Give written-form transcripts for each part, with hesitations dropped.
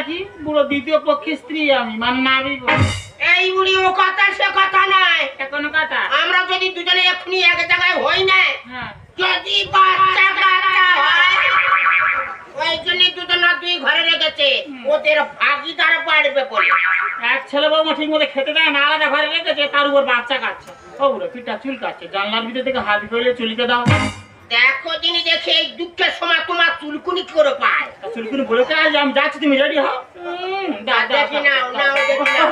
কি বুড়ো দ্বিতীয় পক্ষের স্ত্রী আমি মানে নাবি এই বুড়ি ও কথা সে কথা নয় কোন কথা আমরা যদি দুজনে এখনি এক জায়গায় হই না হ্যাঁ যদি বাচ্চা কাচ্চা হয় ওই জন্য দুজন দুই ঘরে রেখেছে ওদের ভাগিদার বাড়বে বলে এক ছেলে বৌমা ঠিক মতো খেতে দেয় না আলাদা ঘরে রেখেছে তার উপর বাচ্চা কাচ্ছে ও বুড়ো পিঠটা চুল কাচ্ছে জানলার ভিতর থেকে হাত ফেলে চুলিতে দাও দেখো দিনই দেখে এই দুঃখের সময় তোমার চুলকুনি করে পায় চুলকুনি বলেছে আজ আমি যাচ্ছি তুমি রেডি হও দেখি নাও নাও দেখি নাও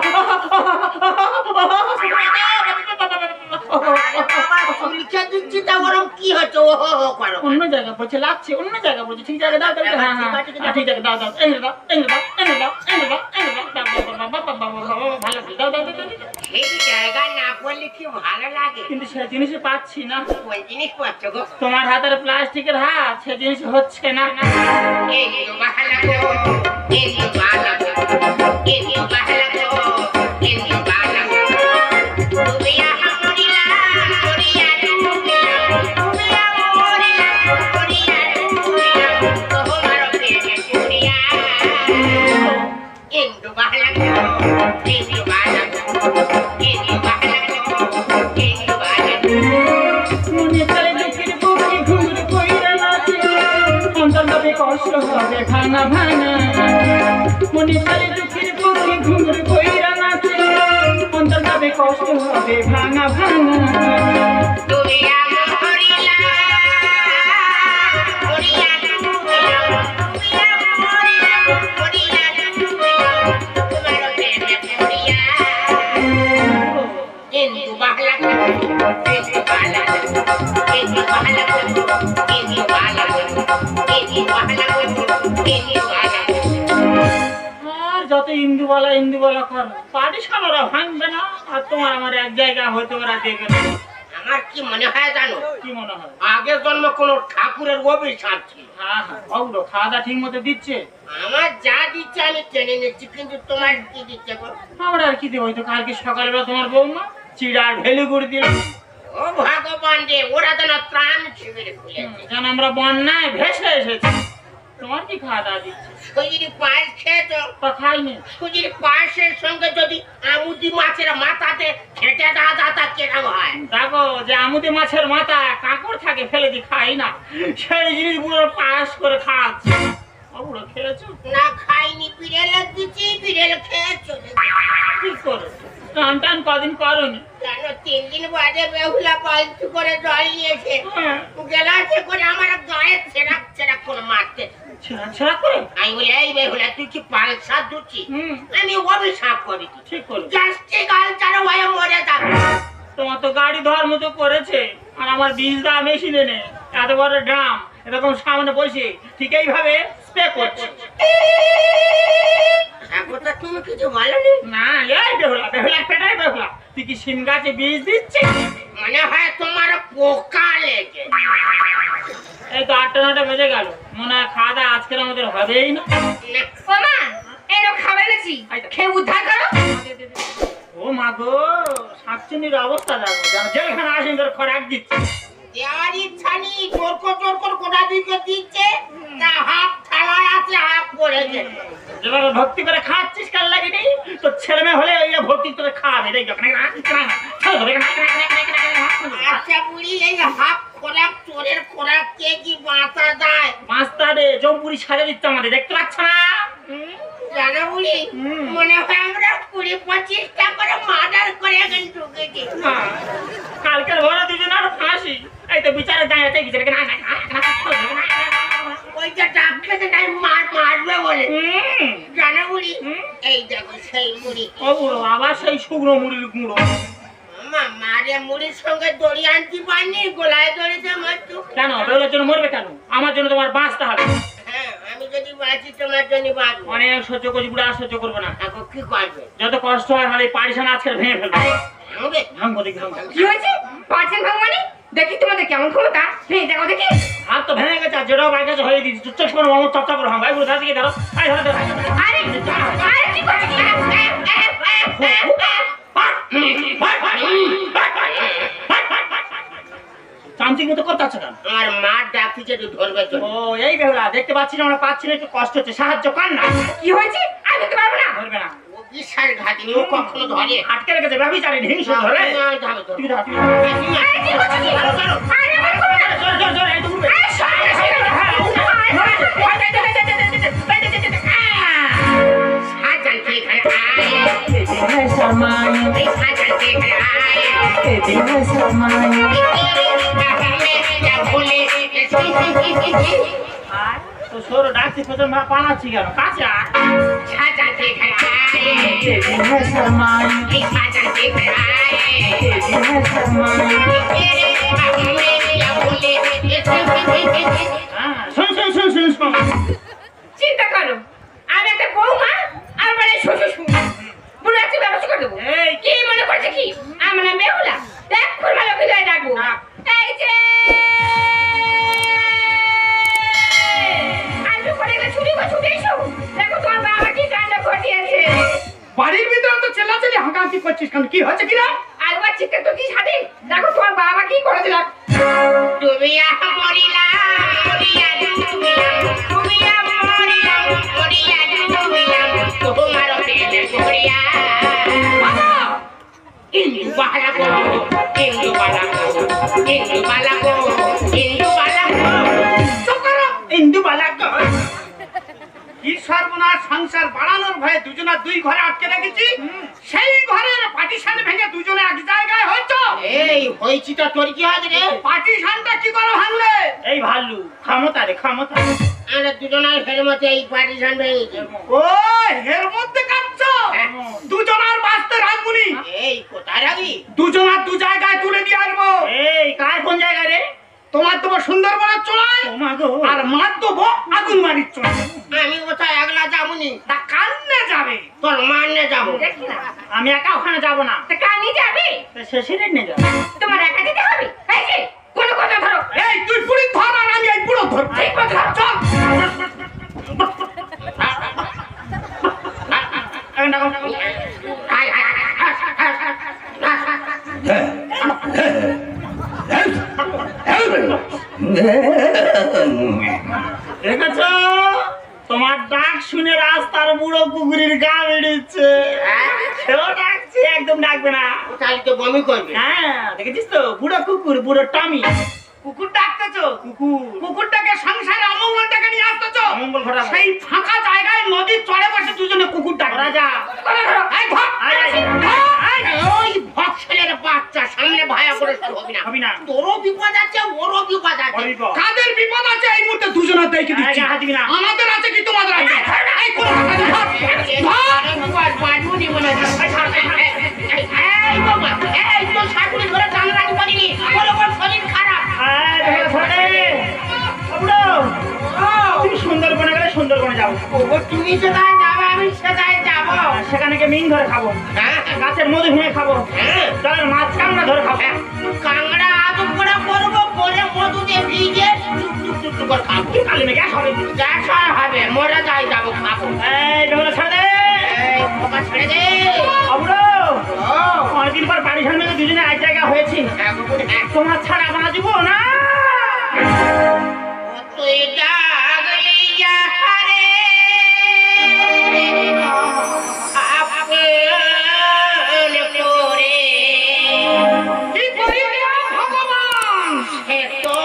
চুলকে দিচ্ছি তা বরং কি হচ্ছে ও হো হো করো অন্য জায়গা পড়ছে লাগছে অন্য জায়গা পড়ছে ঠিক জায়গা দাও হ্যাঁ হ্যাঁ ঠিক আছে দাও দাও এনে দাও এনে দাও এনে দাও এনে দাও এনে দাও ভালো দাও দাও এই জায়গা না পড়লে কি ভালো লাগে কিন্তু সে জিনিস পাচ্ছি না ওই জিনিস পাচ্ছ গো তোমার হাতের প্লাস্টিকের হাত সে জিনিস হচ্ছে না এই ভালো এই ভালো এই ভালো এই ভালো তুমি আমরিলা মরিয়া তুমি আমরিলা মরিয়া তোমার প্রেমে পুরিয়া ইন্দু ভালো ইন্দু ভালো ইন্দু ভালো ইন্দু ভালো মনে চলে দুঃখের বুকে ঘুরে কইরা নাচে অন্তরে কষ্ট হবে ভাঙা ভাঙা মনে চলে দুঃখের বুকে ঘুরে কইরা নাচে অন্তরে কষ্ট হবে ভাঙা ভাঙা তুমি আমরিলা মরিয়া তুমি আমরিলা মরিয়া তোমার প্রেমে পুরিয়া ইন্দু ভালো ইন্দু ভালো ইন্দু ভালো ইন্দু ভালো ইন্দু ভালো ইন্দু ভালো আর যত ইন্দুবালা কর পাটি সালারা ভাঙবে না আর তোমার আমার এক জায়গা হয়তো ওরা দেখবে না আমার কি মনে হয় জানো কি মনে হয় আগের জন্ম কোন ঠাকুরের অভিশাপ ছিল হ্যাঁ হ্যাঁ ওগুলো খাওয়া দাওয়া ঠিক মতো দিচ্ছে আমার যা দিচ্ছে আমি টেনে নিচ্ছি কিন্তু তোমার কি দিচ্ছে গো আমরা আর কি দেবো হয়তো কালকে সকালবেলা তোমার বৌমা চিড়ার ভেলু করে দিল ও ভগবান রে ওরা যেন ত্রাণ শিবির খুলেছে যেন আমরা বন্যায় ভেসে এসেছি তোমার কি খাওয়া দাওয়া দিচ্ছে সুজির পায়েস খেয়েছো তা খাইনি সুজির পায়েসের সঙ্গে যদি আমুদি মাছের মাথাতে খেটে দেওয়া যায় তা কেরম হয় দেখো যে আমুদি মাছের মাথা কাঁকড় থাকে ফেলে দি খাই না সেই জিনিস পুরো পায়েস করে খাওয়াচ্ছে ওগুলো খেয়েছো না খাইনি বিড়েলের দিচ্ছি বিড়েল খেয়েছো কি করে টান টান কদিন করনি কেন 3 দিন বাদে বেহুলা পালতু করে জল নিয়েছে গেলাসে করে আমার গায়ে ছেড়াক ছেড়াক করে মারতে ছেড়া করে আমি বলি এই বেহুলা তুই কি পালসা দুচ্ছি আমি অভিশাপ করি ঠিক করে গ্যাস্ট্রিক আলসার হয়ে মরে যাবে তোমার তো গাড়ি ধোয়ার মতো করেছে আর আমার বীজ দেওয়া মেশিনে নেই এত বড় ড্রাম এরকম সামনে বসে ঠিক এইভাবে স্প্রে করছে তুমি কিছু বলনি না এই বেহুলা পেটাই বেহুলা তুই কি সিম গাছে বীজ দিচ্ছিস মনে হয় তোমার পোকা লেগে এই তো 8টা 9টা বেজে গেল মনে হয় খাওয়া দাওয়া আজকের আমাদের হবেই না ওমা এরো খাবার এনেছি খেয়ে উদ্ধার করো ও মা গো শাকচুনির অবস্থা দেখো যেখানে আসেন তোর খরাক দিচ্ছে দেওয়ার ইচ্ছা নেই জোর কোটা দিকে দিচ্ছে তা হাফ থালায় আছে হাফ পড়ে গেছে যেভাবে ভক্তি করে খাচ্ছিস কাল লাগে নেই তোর ছেলে মেয়ে হলে ওই ভক্তি করে খাওয়াবে রে আচ্ছা বুড়ি এই হাফ খোরাক চোরের খোরাক কে কি বাঁচা যায় মাস্টার রে জম্পুরি সাজা দিচ্ছে আমাদের দেখতে পাচ্ছ না জানো বুড়ি মনে হয় আমরা 20-25টা করে মার্ডার করে এখন ঢুকেছি কালকের ভোরে দুজন আর ফাঁসি এই তো বিচারে দাঁড়াতে গেছে ওইটা ডাকতে তাই মারবে বলে জানো বুড়ি এই দেখো সেই মুড়ি ও বুড়ো আবার সেই শুকনো মুড়ির গুঁড়ো মারে মুড়ির সঙ্গে দড়ি আনতে পারিনি গোলায় দড়িতে মারতো কেন বেরোলের জন্য মরবে কেন আমার জন্য তোমার বাঁচতে হবে হ্যাঁ আমি যদি বাঁচি তোমার জন্য বাঁচবো অনেক সহ্য করছি বুড়া আর সহ্য করবো না এখন কি করবে যত কষ্ট হয় আমার এই পারিশান আজকে ভেঙে ফেলবে ভাঙবে ভাঙবো দেখি ভাঙবো কি হয়েছে পারছেন ভগবানি দেখি তোমাদের কেমন ক্ষমতা নেই দেখো দেখি হাত তো ভেঙে গেছে আর যেটাও বাইক আছে হয়ে দিচ্ছি চুপ করে মামা চপচপ করে ভাঙবো বুড়ো থেকে ধরো আরে ধরো আরে আরে কি করছিস চামচির মতো করতে কেন আমার মার ডাকছে তুই ধরবে তো ও এই বেহুলা দেখতে পাচ্ছি না আমরা পাচ্ছি না একটু কষ্ট হচ্ছে সাহায্য কর না কি হয়েছে আর ধরতে পারবো না। ধরবে না। ও বিশাল ঘাটিনি, ও কখনো ধরে। আটকে রেখেছে ব্যভিচারী হিংসু ধরে। না, ধরো, ধরো। তুই ধর, তুই ধর। এই, কি করছো কি? আরে, আমার করো না। জোর, জোর, জোর, এই তো উঠবে। এই, সরে, সরে, হ্যাঁ, উঠবে। শাহজাহান কে এখানে আয়। है शर्माई, এই শাহজাহান কে এখানে আয়। कहते हैं शर्माई। तो छोरो डाकती फसल में पाला चिगा काचा कहते हैं शर्माई, कहते हैं शर्माई। हाँ, सुन सुन सुन सुन सुन। চিন্তা করো, আমি একটা বৌমা আর মানে শ্বশুর বুড়ো একটা ব্যবস্থা করে দেবো। এই কি মনে করছে কি আমার নাম বেহুলা? দেখ খুলবা লোকে যায় ডাকবো। এই যে আমি পরে গেলে ছুটি গো ছুটি এসো। দেখো তোমার বাবা কি কাণ্ড ঘটিয়েছে। বাড়ির ভিতরে তো চেল্লাচেল্লি হাঁকাহাঁকি করছিস কেন? কি হয়েছে কিনা? আর ওর চিৎকার তো কি সাথে দেখো তোমার বাবা কি করেছিল। ইন্দু বালা কি সর্বনাশ! সংসার বাড়ানোর ভয়ে দুজনা দুই ঘরে আটকে রেখেছি। সেই ঘরের পার্টিশন ভেঙে দুজনে এক জায়গায় হয়েছে। এই হয়েছি তো তোর কি হয়েছে রে? পার্টিশনটা কি করে ভাঙলে? এই ভালু ক্ষমতা রে ক্ষমতা। আমরা দুজনের হেলমেটে এই পার্টিশন ভেঙেছি। ও এর মধ্যে কাঁদছ? দুজনার বাঁচতে রাখবুনি। এই কোথায় রাখবি? দুজনার দু জায়গায় তুলে দিয়ে আসবো। এই কার কোন জায়গায় রে? তোমার দেবো সুন্দরবনের চোলায়, আর মার দেবো আগুনবাড়ির চোলায়। আমি কোথায় একলা যাবনি, তা কান্নে যাবে? তোর মানে যাবো। দেখি না আমি একা ওখানে যাবো না। তা কানি যাবে? শেষের নিয়ে যাবো। তোমার একা যেতে হবে। এই যে কোন কথা ধরো। এই তুই পুরি ধর আর আমি এই পুরো ধর। ঠিক কথা। চল। আয়, আয়, আয়, আয়, দেখেছ? তোমার ডাক শুনে রাস্তার বুড়ো কুকুরের গা বেড়েছে। সেও ডাকছে, একদম ডাকবে না। তাহলে তো বমি করবে। হ্যাঁ দেখেছিস তো বুড়ো কুকুর, বুড়ো টমি। কুকুর ডাকতেছো? কুকুর কুকুরটাকে সংসারে অমঙ্গলটাকে নিয়ে আসতেছো। অমঙ্গল ঘটা সেই ফাঁকা জায়গায় নদীর চড়ে বসে দুজনে কুকুর ডাক। রাজা এই ধর, আয় আয় আয়। ওই ভক্সেলের বাচ্চা সামনে ভায়া করে সব হবি না। হবি না। তোরও বিপদ আছে, ওরও বিপদ আছে। কাদের বিপদ আছে এই মুহূর্তে দুজনা দেখে দিচ্ছি। আমাদের আছে কি তোমাদের আছে? এই কোন কথা নেই, ধর ধর। বাজুনি মনে হয়। এই বাবা, এই তো শাশুড়ি ধরে টান রাখি পারিনি, ওর ওপর শরীর খারাপ। তুমি সুন্দরবনে গেলে সুন্দরবনে যাবো। তুমি সেটাই যাবে, আমি সেটাই যাবো। সেখানে গিয়ে মিন ধরে খাবো, গাছের মধু ভেঙে খাবো, জলের মাছ কাঁকড়া ধরে খাবো। কাংড়া আদু করে করবো, করে মধু দিয়ে ভিজে টুক করে খাবো। কালি মেঘে হবে, গ্যাস হবে, মরে যাই যাবো খাবো। এই বেগুলো ছেড়ে দে। এই পোকা ছেড়ে দে। অবুড়ো, অনেকদিন পর বাড়ি সামনে দুজনে এক জায়গা হয়েছি। তোমার ছাড়া বাঁচব না। তুই জাগলি যাহারে আপন করে, কি করিবে ভগবান? সে তো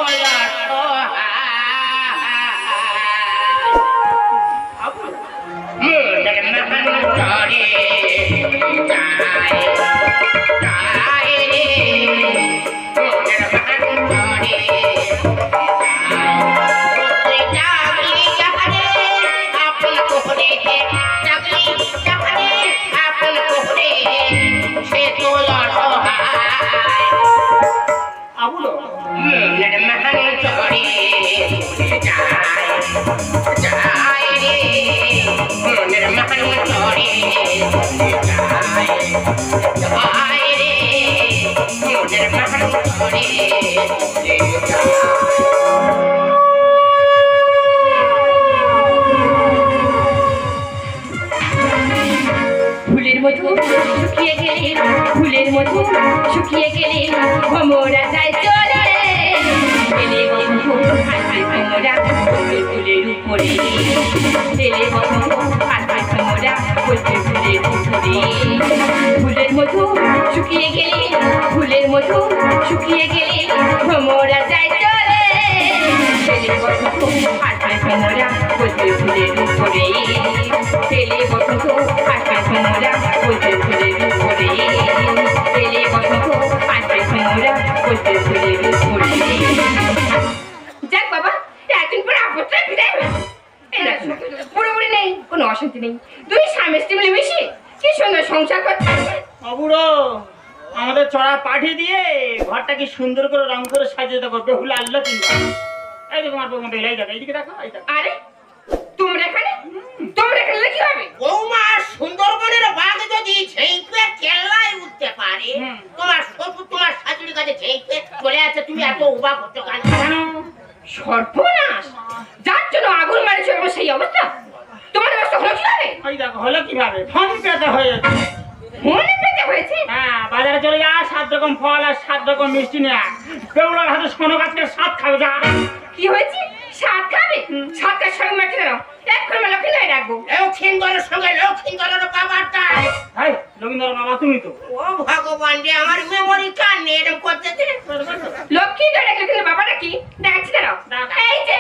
ফুলের মধু শুকিয়ে গেলে, ফুলের মধু শুকিয়ে গেলে ভ্রমরা যায় চলে গেলে বন্ধু মোরা ফুলের উপরে ছেলে বসন্ত হাতে মোরা ফুলের উপরে ফুলের মধু শুকিয়ে গেলে ফুলের মধু শুকিয়ে গেলে মোরা যাই চলে ছেলে বসন্ত হাতে মোরা ফুলের উপরে ছেলে বসন্ত হাতে মোরা ফুলের উপরে ছেলে বসন্ত হাতে মোরা ফুলের উপরে। যাক বাবা একদিন পরে আপত্তি বিদায় হয়েছে পুরোপুরি নেই কোনো অশান্তি নেই দুই স্বামী স্ত্রী মিলে বেশি কি সুন্দর সংসার করতে অবুড়ো আমাদের চড়া পাঠিয়ে দিয়ে ঘরটা কি সুন্দর করে রং করে সাজিয়ে দেবো বেহুলা আল্লাহ কিন্তু এই যে তোমার বৌমা বেলাই দেখো এইদিকে দেখো এই দেখো আরে তোমরা এখানে কি হবে বৌমা সুন্দরবনের বাঘ যদি ঝেঁকে কেল্লায় উঠতে পারে তোমার শ্বশুর তোমার শাশুড়ির কাছে ঝেঁকে চলে আছে তুমি এত অবাক হচ্ছ কেন? সর্বনাশ যার জন্য আগুন মারেছে আমার সেই অবস্থা তোমার অবস্থা হলো কিভাবে ওই দেখো হলো কিভাবে ফোন পেতে হয়ে যাচ্ছে মনে পেতে হয়েছে হ্যাঁ বাজারে চলে যা 7 রকম ফল আর 7 রকম মিষ্টি নিয়ে বেউলার হাতে সোনো গাছকে স্বাদ খাবে যা কি হয়েছে সাত খাবে সাত কাজ সঙ্গে মাটি দাও এখন মেলা ফেলাই রাখবো লক্ষ্মীন্দরের সঙ্গে লক্ষ্মীন্দরের বাবাটা ভাই লক্ষ্মীন্দর বাবা তুমি তো ও ভগবান রে আমার মেমোরি কার্ড নেই এরকম করতে লক্ষ্মী ধরে গেছিল বাবাটা কি দেখাচ্ছি দাঁড়াও এই যে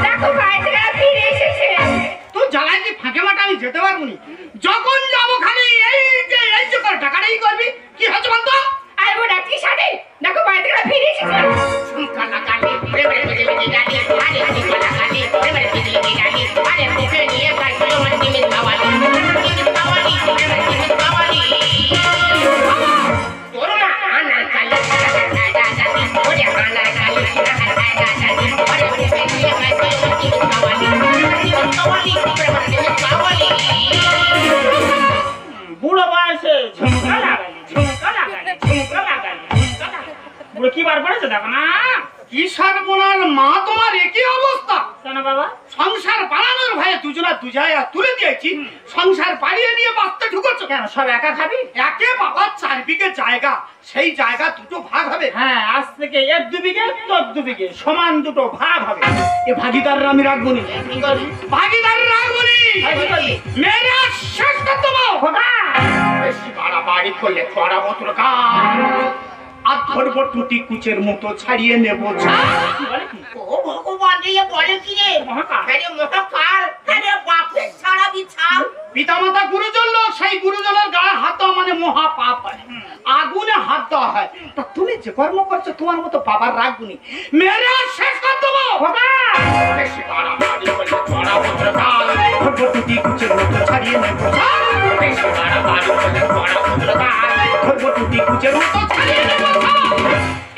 দেখো ভাই ফিরে এসেছে তো জ্বালায় কি ফাঁকে মাটা আমি যেতে পারবো নি যখন যাবো খালি এই যে করে টাকাটাই করবি কি হচ্ছে বলতো আর ও রাত্রি সাথে দেখো ভাই ফিরে এসেছে কালা কালি প্রেমের বিজলি গালি আরে কালা কালি প্রেমের বিজলি গালি আরে মুখে নিয়ে তাই তোমার দিনে কাওয়ালি প্রেমের দিনে কাওয়ালি তোর মা আনা কালি ওরে আনা কালি ওরে মুখে নিয়ে তাই তোমার দিনে কাওয়ালি প্রেমের দিনে কাওয়ালি বুড়ো বয়সে ঝুমকা লাগালি বুড়ো কি বার পড়েছে দেখো না কি সর্বনাশ মা তোমার একই অবস্থা কেন বাবা সংসার পালানোর ভয়ে দুজনা দুজায়া তুলে দিয়েছি সংসার পালিয়ে নিয়ে বাঁচতে ঢুকেছো কেন সব একা খাবি একে বাবা 4 বিঘে জায়গা সেই জায়গা দুটো ভাগ হবে হ্যাঁ আজ থেকে এর 2 বিঘে তোর 2 বিঘে সমান দুটো ভাগ হবে এ ভাগিদাররা আমি রাখবো নি কি করবি ভাগিদার রাখবো নি মেয়েরা শেষ করতে বেশি বাড়াবাড়ি করলে ছড়া মতো কাজ আর ধরবো টুটি কুচের মতো ছাড়িয়ে নেবো ও ভগবান রে বলে কি রে আরে মহাকাল আরে বাপের ছাড়া বিছাল পিতামাতা গুরুজন লোক সেই গুরুজনের গায়ে হাত দেওয়া মানে মহা পাপ হয় আগুনে হাত দেওয়া হয় তা তুমি যে কর্ম করছো তোমার মতো বাবার রাখবুনি মেয়েরা শেষ করে দেবো বেশি বাড়াবাড়ি করলে ছড়া মতো কাজ ধরবো টুটি কুচের মতো ছাড়িয়ে নেবো বেশি বাড়াবাড়ি করলে ছড়া মতো কাজ ধরবো টুটি কুচের মতো ছাড়িয়ে নেবো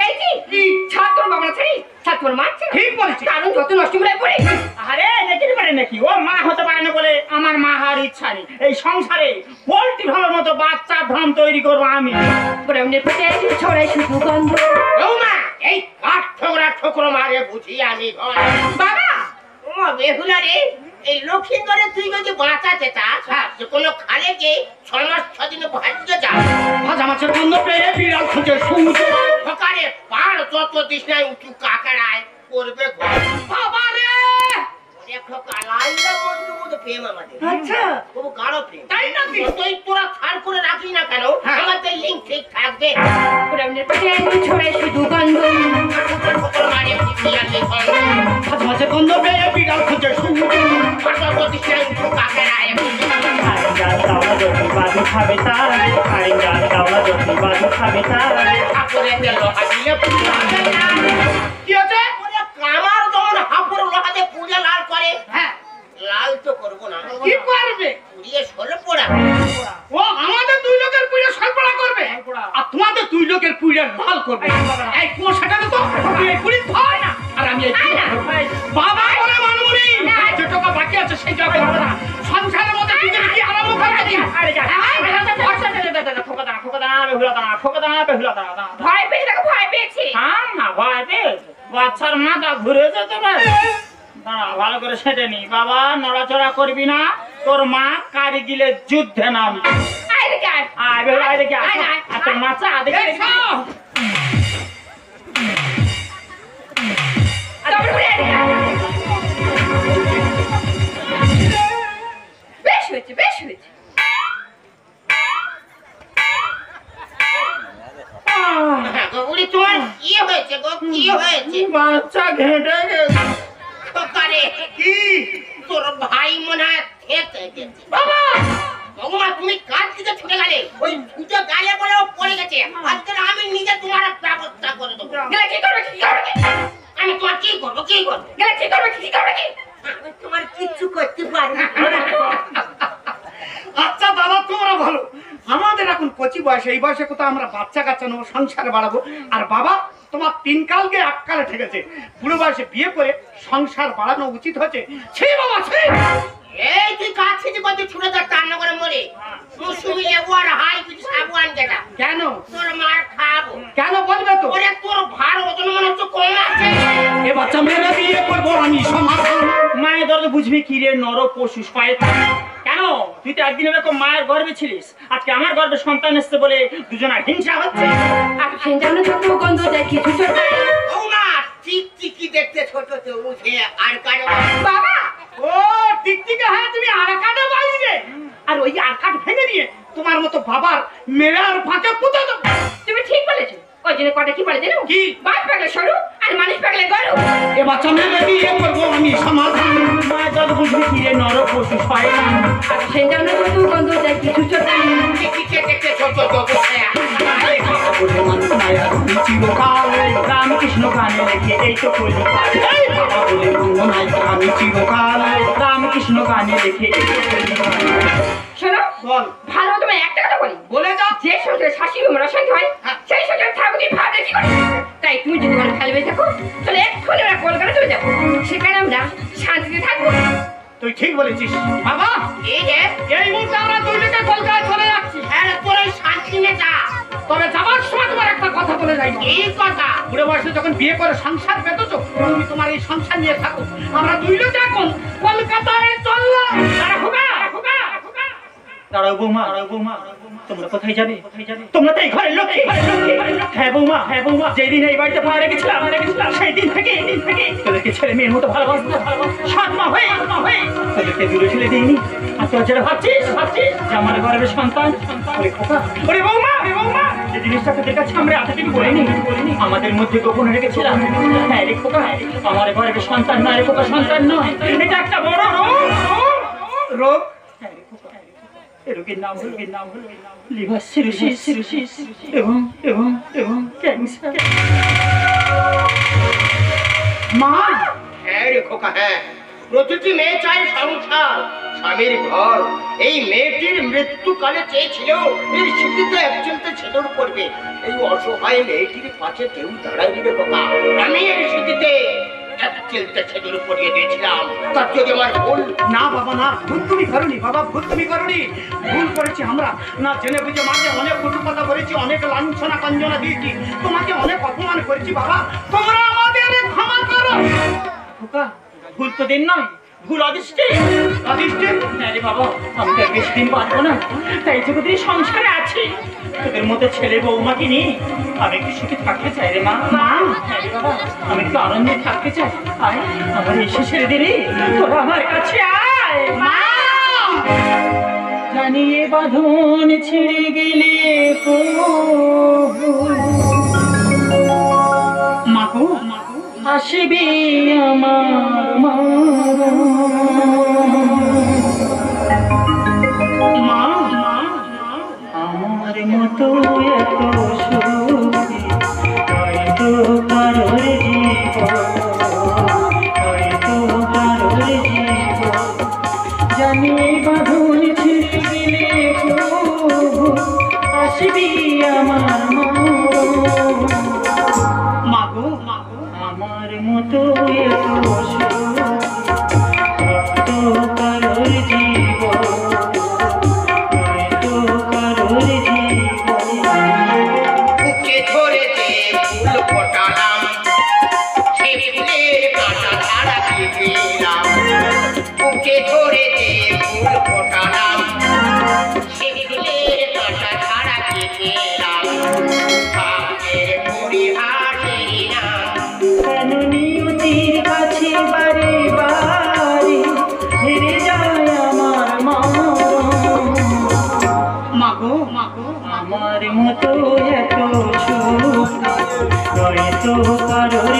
এই কি ছাত্র বাবা ছাড়ি ছাত্র মারছে ঠিক বলেছি কারণ যত নষ্ট করে পড়ে আরে নাকি পারে নাকি ও মা হতে পারে না বলে আমার মা হওয়ার ইচ্ছা নেই এই সংসারে পোল্ট্রি ফার্মের মতো বাচ্চা ধাম তৈরি করবো আমি ব্রাউনের পেটে ছড়াই শুধু গন্ধ বৌমা এই কাঠ ঠোকরা মারে বুঝি আমি বাবা ও বেহুলা রে এই লক্ষ্মীন্দরে তুই যদি বাঁচাতে চাস যে কোনো খালে যে 6 মাস 6 দিনে ভাজিয়ে যা ভাজা মাছের গন্ধ পেয়ে বিড়াল খুঁজে শুনছে সকালে পাড় যত দিস নাই উঁচু কাকড়ায় করবে বাবা রে দেখো কালাইলা বন্ধু বন্ধু প্রেম আমাদের আচ্ছা খুব গাঢ় প্রেম তাই নাকি? তুই তোরা ছাড় করে রাখি না কেন আমাদের লিঙ্ক ঠিক থাকবে ব্রাউনের পেটে ছড়াই শুধু গন্ধ ঠোকর মারে বুঝি আমি ভাজা মাছের গন্ধ পেয়ে বিড়াল খুঁজে শুনছে যত দিস নাই উঁচু কাকড়ায় বাজু খাবে তার বাজু খাবে তার ঠাকুরের লোহা দিলে কি আছে ওরে কামার যেমন হাফুর লোহাতে পুড়ে লাল করে হ্যাঁ লাল তো করবো না কি করবে পুড়িয়ে ষোলো পোড়া ও আমাদের 2 লোকের পুইড়ে সরবরাহ করবে আর তোমাদের 2 লোকের পুইড়ে লাল করবে এই কোন সেটাতে তো তুই এই পুরি হয় না আর আমি এই বাবা বলে মানমুনি যে টাকা বাকি আছে সেই টাকা হবে না সংসারের মধ্যে নিজের কি আরাম করবে কি আরে যা ভয় পেয়েছে দেখো ভয় পেয়েছি বাচ্চার মাথা ঘুরে যেতে পারে দাঁড়া ভালো করে সেটে নি বাবা নড়াচড়া করবি না তোর মা কারি গিলে যুদ্ধে নামবে আয় রে গায় আয় বেরো আয় দেখি আয়, আয়। তোর মাথা দেখে বেশ হয়েছে বেশ হয়েছে। গৌরী তোমার কি হয়েছে গো, কি হয়েছে? বাচ্চা ঘেটে গেছে। খোকারে, কি তোর ভাই মনে হয় খেতে গেছে। বাবা ভগবান তুমি কাজ দিতে ছুটে গেলে, ওই ছুটে গেলে বলে ও পড়ে গেছে। আজকে আমি নিজে তোমার ব্যবস্থা করে দেবো। গেলে কি করবে কি করবে কি? আমি তোমার কি করবো কি করবো? গেলে কি করবে কি করবে কি? আমি তোমার কিচ্ছু করতে পারি না। আচ্ছা দাদা তোমরা ভালো, আমাদের এখন কচি বয়স, এই বয়সে কোথাও আমরা বাচ্চা কাচ্চা নেবো, সংসারে বাড়াবো। আর বাবা তোমার 3 কালকে 1 কালে ঠেকেছে, বুড়ো বয়সে বিয়ে করে সংসার বাড়ানো উচিত হচ্ছে। ছি বাবা ছি। এই তুই কাজ থেকে কত ছুটে যাচ্ছে রান্না করে মরে মুসুমি লেবু আর হাই কিছু সাবুয়ান যেটা কেন তোর মার খাবো। কেন বলবে তো? ওরে তোর ভার ওজন মনে হচ্ছে কম আছে। এ বাচ্চা মেয়েরা বিয়ে করবো আমি সমাধান। মায়ের দর্দ বুঝবি কি রে নর পশু শয়তান। কেন তুই তো একদিন এরকম মায়ের গর্ভে ছিলিস, আজকে আমার গর্ভে সন্তান এসছে বলে দুজনের হিংসা হচ্ছে। আর সেজন্য যত গন্ধ যায় কিছু ছোট ও মা টিকটিকি দেখতে ছোট তো উঠে আর কারো বাবা। ও টিকটিকে, হ্যাঁ তুমি আরাকাটা বাইরে, আর ওই আরাকাট ভেঙে নিয়ে তোমার মতো বাবার মেরে আর ফাঁকে পুঁতে দেবো। তুমি ঠিক বলেছো। ওই জন্য কটা কি বলে জানো? কি? বাস পাগলে সরু আর মানুষ পাগলে গরু। এ বাচ্চা মেয়েরা বিয়ে করবো আমি সমাধান। মায়ের দর্দ বুঝবি কি রে নর পশু শয়তান। আর সেজন্য যত গন্ধ যায় কিছু ছোট টিকটিকে দেখতে ছোট তো উঠে বলে মানুষ মায়া চিরকাল, রামকৃষ্ণ গানে লেখে এই তো কলি বাবা বলে মঙ্গনাই আমি চিরকাল। রামকৃষ্ণ গানে লেখে এই তো কলি। শোনো বল ভালো তোমায় একটা কথা বলি, বলে যা। যে সংসারে শাশুড়ি আমার অশান্তি হয় সেই সংসারে থাকো তুমি ভাবলে কি করে? তাই তুমি যদি আমার ভালোবেসে থাকো তাহলে এক্ষুনি আমরা কলকাতা চলে যাবো, সেখানে আমরা শান্তিতে থাকবো। তুই ঠিক বলেছিস বাবা। এই রে এই মুহূর্তে আমরা দুই লোকে কলকাতায় চলে যাচ্ছি। হ্যাঁ তোর ওই শান্তি নে যা। তবে যাবার সময় তোমার একটা কথা বলে যাই। এই কথা বুড়ো বয়সে যখন বিয়ে করে সংসার পেতেছো, তুমি তোমার এই সংসার নিয়ে থাকো। আমরা দুই লোকে এখন কলকাতায় চললাম। দাঁড়া খোকা, দাঁড়াও বৌমা, তোমরা কোথায় যাবে? তোমরা তো এই ঘরের লক্ষ্মী। হ্যাঁ বৌমা, যেই দিন এই বাড়িতে ভাড়া রেখেছিলাম সেই দিন থেকে তোদেরকে ছেলে মেয়ের মতো ভালোবাসবো। 7 মা হয়ে তোদেরকে দূরে ঠেলে দিইনি। আর তোর যেটা ভাবছিস যে আমার গর্ভের সন্তান। ওরে খোকা, ওরে বৌমা, যে জিনিসটা তোদের কাছে আমরা এতদিন বলিনি, আমাদের মধ্যে গোপন রেখেছিলাম। হ্যাঁ রে খোকা, আমার গর্ভের সন্তান নয় রে খোকা, সন্তান নয়, এটা একটা বড় রোগ। হ্যাঁ রে খোকা, এই রোগের নাম হলো লিভার সিরোসিস এবং ক্যান্সার। মা হ্যাঁ রে খোকা হ্যাঁ, প্রতিটি মেয়ে চায় সংসার, স্বামীর ঘর। এই মেয়েটির মৃত্যুকালে চেয়েছিল এই স্মৃতিতে একজনকে ছেদর করবে। এই অসহায় মেয়েটির পাশে কেউ দাঁড়ায়নি রে খোকা। আমি এই স্মৃতিতে একজনকে ছেদর করিয়ে দিয়েছিলাম। তার যদি আমার ভুল না বাবা না, ভুল তুমি করনি বাবা, ভুল তুমি করনি। ভুল করেছি আমরা, না জেনে বুঝে মাকে অনেক কটু কথা বলেছি, অনেক লাঞ্ছনা কাঞ্জনা দিয়েছি, তোমাকে অনেক অপমান করেছি বাবা, তোমরা আমাদের ক্ষমা করো। খোকা, ভুল তো দিন নয়, ভুল অদৃষ্টে। হ্যাঁ রে বাবা, আমি তো আর বেশি দিন বাঁচবো না, তাই যতদিন সংসারে আছি তোদের মতো ছেলে বৌমাকে নিয়ে আমি একটু সুখে থাকতে চাই রে মা। হ্যাঁ রে বাবা, আমি একটু আনন্দে থাকতে চাই। আয় আমার এসে ছেড়ে দিলি, তোরা আমার কাছে আয় মা। জানিয়ে বাঁধন ছিঁড়ে গেলে মাকু আসবে আমার মা। আমার মতো এত সুখী হয়তো কারোর জীবন, জানিয়ে বাঁধন ছিঁড়ে গেলে আসবি আমার মাকু আমার মতো এত হয়তো কারোর জীবন, হয়তো কারোর জীবন। বুকে ধরে যে ফুল ফোটালাম, সে ফুলের কাঁটা ছাড়া দিলাম। বুকে ধরে যে ফুল ফোটালাম, সে ফুলের কাঁটা ছাড়া দিলাম। আমার মতো এত সুখ হয়তো কারোর